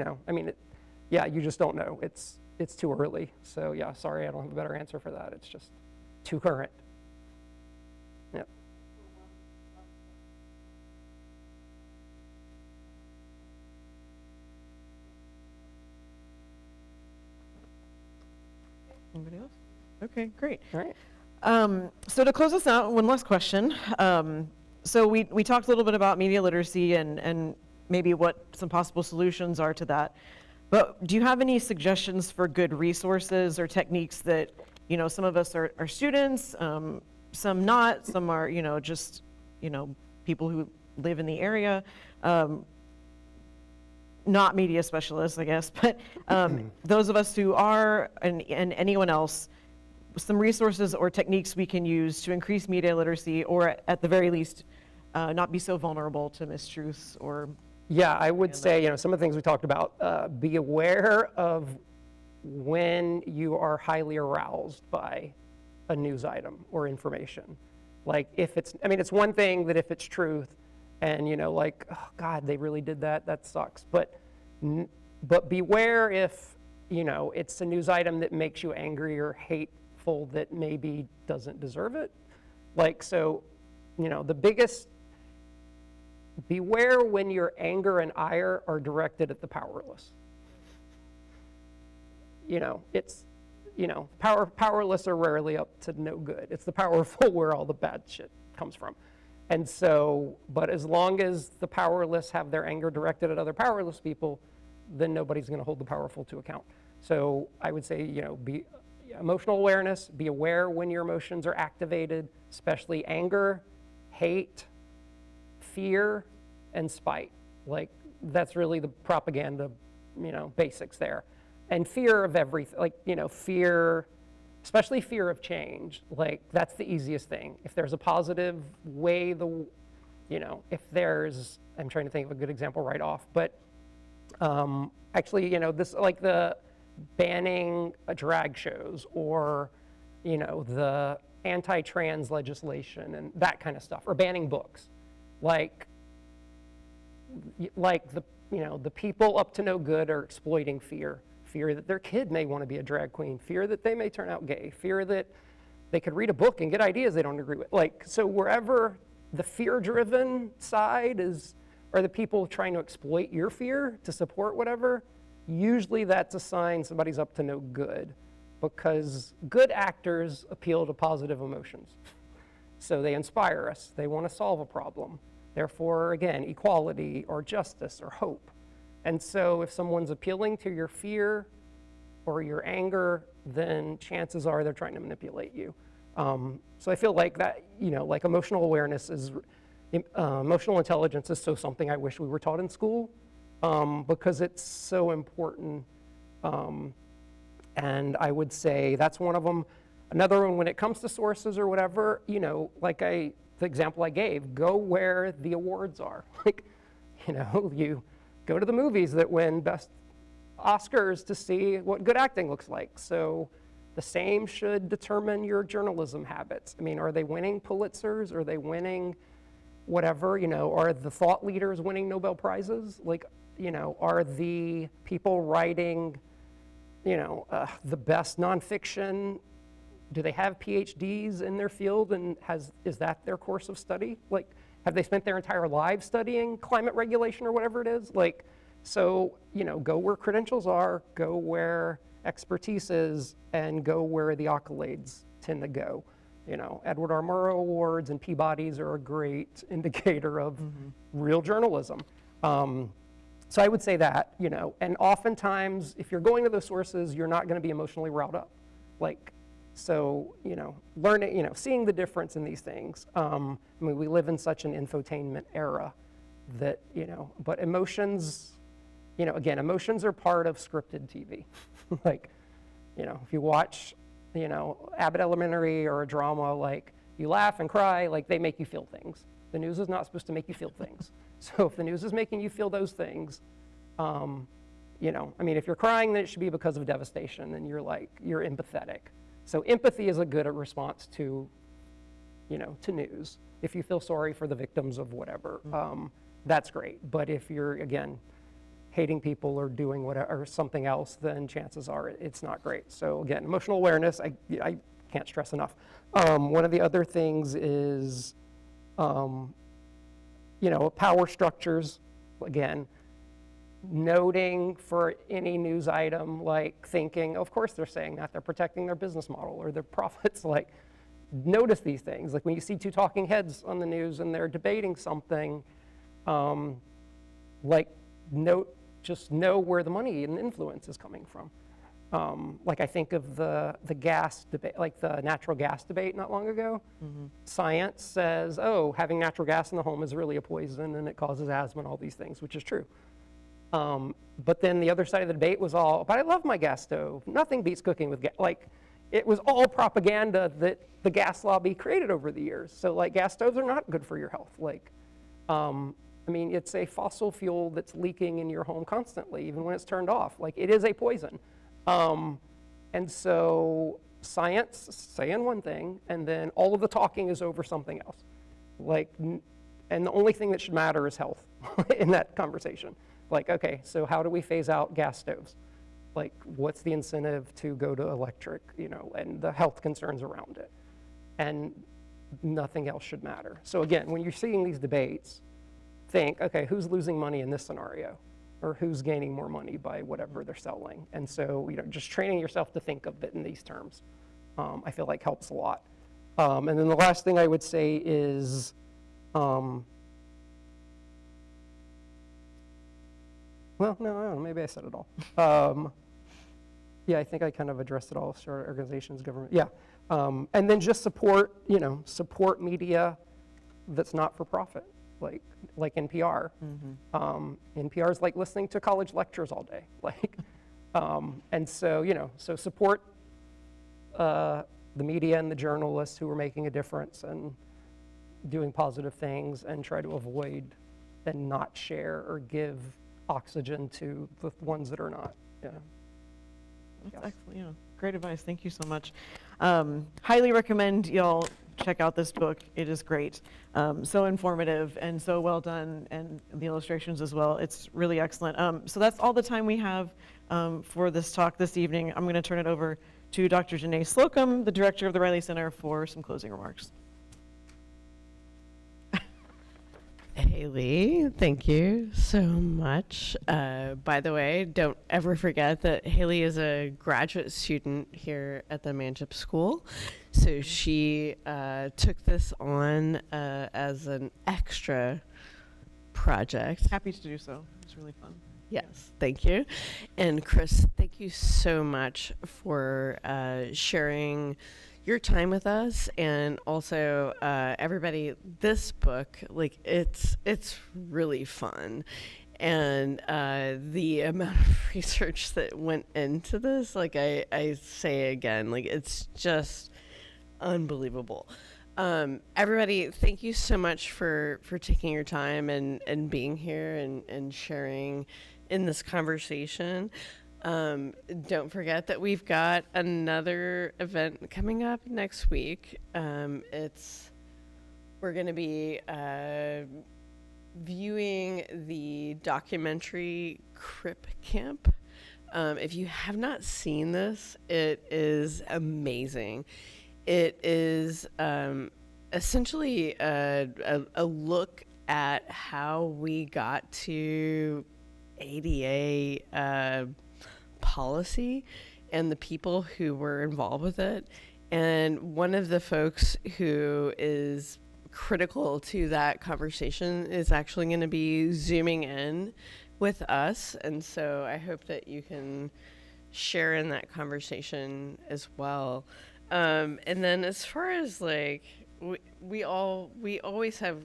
just don't know. It's too early. So yeah, sorry, I don't have a better answer for that. It's just too current. Yeah. Anybody else? Okay, great. All right. So to close us out, one last question. So we talked a little bit about media literacy and maybe what some possible solutions are to that. But do you have any suggestions for good resources or techniques that, some of us are students, some not, some are, just, people who live in the area, not media specialists, I guess, but those of us who are, and anyone else, some resources or techniques we can use to increase media literacy, or at the very least, not be so vulnerable to mistruths or... Yeah, I would say, some of the things we talked about, be aware of when you are highly aroused by a news item or information. Like if it's one thing that if it's truth and, like, oh God, they really did that, that sucks. But beware if, it's a news item that makes you angry or hateful that maybe doesn't deserve it. Like, so, the biggest, beware when your anger and ire are directed at the powerless. It's, powerless are rarely up to no good. It's the powerful where all the bad shit comes from. And so, but as long as the powerless have their anger directed at other powerless people, then nobody's going to hold the powerful to account. So I would say, be emotional awareness, be aware when your emotions are activated, especially anger, hate, fear, and spite. Like, that's really the propaganda, basics there. And fear of everything, fear, especially fear of change. Like, that's the easiest thing. If there's a positive way, if there's, I'm trying to think of a good example right off, but actually, this, like the banning drag shows, or, the anti-trans legislation and that kind of stuff, or banning books. Like the people up to no good are exploiting fear that their kid may want to be a drag queen, fear that they may turn out gay, fear that they could read a book and get ideas they don't agree with. Like, so wherever the fear-driven side is, are the people trying to exploit your fear to support whatever, usually that's a sign somebody's up to no good, because good actors appeal to positive emotions. So they inspire us. They want to solve a problem. Therefore, again, equality or justice or hope. And so if someone's appealing to your fear or your anger, then chances are they're trying to manipulate you. So I feel like that, like emotional awareness is, emotional intelligence is so something I wish we were taught in school, because it's so important. And I would say that's one of them. Another one, when it comes to sources or whatever, like the example I gave, go where the awards are. Like, you go to the movies that win best Oscars to see what good acting looks like. So the same should determine your journalism habits. I mean, are they winning Pulitzers? Are they winning whatever? Are the thought leaders winning Nobel Prizes? Like, are the people writing, the best nonfiction, do they have PhDs in their field, and is that their course of study? Like, have they spent their entire lives studying climate regulation or whatever it is? Like, so, go where credentials are, go where expertise is, and go where the accolades tend to go. Edward R. Murrow Awards and Peabodys are a great indicator of real journalism. So I would say that, and oftentimes, if you're going to those sources, you're not going to be emotionally riled up. Like, so, learning, seeing the difference in these things. I mean, we live in such an infotainment era that, but emotions, again, emotions are part of scripted TV. Like, if you watch, Abbott Elementary or a drama, like, you laugh and cry, like, they make you feel things. The news is not supposed to make you feel things. So if the news is making you feel those things, I mean, if you're crying, then it should be because of devastation, and you're empathetic. So empathy is a good response to, to news. If you feel sorry for the victims of whatever, that's great. But if you're, again, hating people or doing whatever, or something else, then chances are it's not great. So again, emotional awareness, I can't stress enough. One of the other things is, power structures, again, noting for any news item, like thinking, of course they're saying that, they're protecting their business model or their profits. Like, notice these things. Like when you see two talking heads on the news and they're debating something, just know where the money and influence is coming from. Like I think of the gas debate, like the natural gas debate not long ago. Science says, oh, having natural gas in the home is really a poison and it causes asthma and all these things, which is true. But then the other side of the debate was all, but I love my gas stove. Nothing beats cooking with gas. Like, it was all propaganda that the gas lobby created over the years. So like, gas stoves are not good for your health. Like, I mean, it's a fossil fuel that's leaking in your home constantly, even when it's turned off. Like, it is a poison. And so science saying one thing, and then all of the talking is over something else. Like, and the only thing that should matter is health in that conversation. Like, okay, so how do we phase out gas stoves? Like, what's the incentive to go to electric, and the health concerns around it? And nothing else should matter. So again, when you're seeing these debates, think, okay, who's losing money in this scenario? Or who's gaining more money by whatever they're selling? And so, just training yourself to think of it in these terms, I feel like helps a lot. And then the last thing I would say is, Well, no, I don't know, maybe I said it all. Yeah, I think I kind of addressed it all, start organizations, government, yeah. And then just support, support media that's not for profit, like NPR. NPR is like listening to college lectures all day, and so, so support the media and the journalists who are making a difference and doing positive things, and try to avoid and not share or give oxygen to the ones that are not. Yeah. That's excellent. Yeah, great advice. Thank you so much. Highly recommend y'all check out this book. It is great. So informative and so well done, and the illustrations as well. It's really excellent. So that's all the time we have for this talk this evening. I'm going to turn it over to Dr. Janae Slocum, the director of the Riley Center, for some closing remarks. Haley, thank you so much. By the way, don't ever forget that Haley is a graduate student here at the Manship School. So she took this on as an extra project. Happy to do so. It's really fun. Yes, thank you. And Chris, thank you so much for sharing your time with us, and also everybody, this book, it's really fun. And the amount of research that went into this, I say again, it's just unbelievable. Everybody, thank you so much for taking your time and being here and sharing in this conversation. Don't forget that we've got another event coming up next week. We're going to be viewing the documentary Crip Camp. If you have not seen this, it is amazing. It is essentially a look at how we got to ADA policy and the people who were involved with it. And one of the folks who is critical to that conversation is actually going to be zooming in with us. And so I hope that you can share in that conversation as well. And then as far as we always have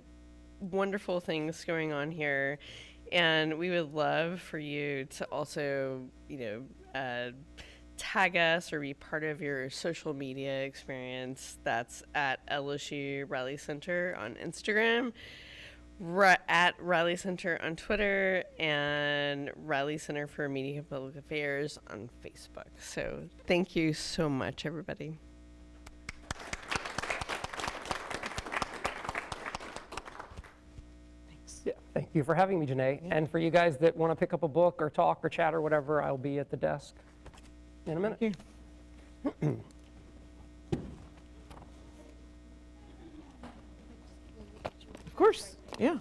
wonderful things going on here. And we would love for you to also, tag us or be part of your social media experience. That's at LSU Riley Center on Instagram, at Riley Center on Twitter, and Riley Center for Media and Public Affairs on Facebook. So thank you so much, everybody. Yeah, thank you for having me, Janae. And for you guys that want to pick up a book or talk or chat or whatever, I'll be at the desk in a minute. Thank you. Of course. Yeah.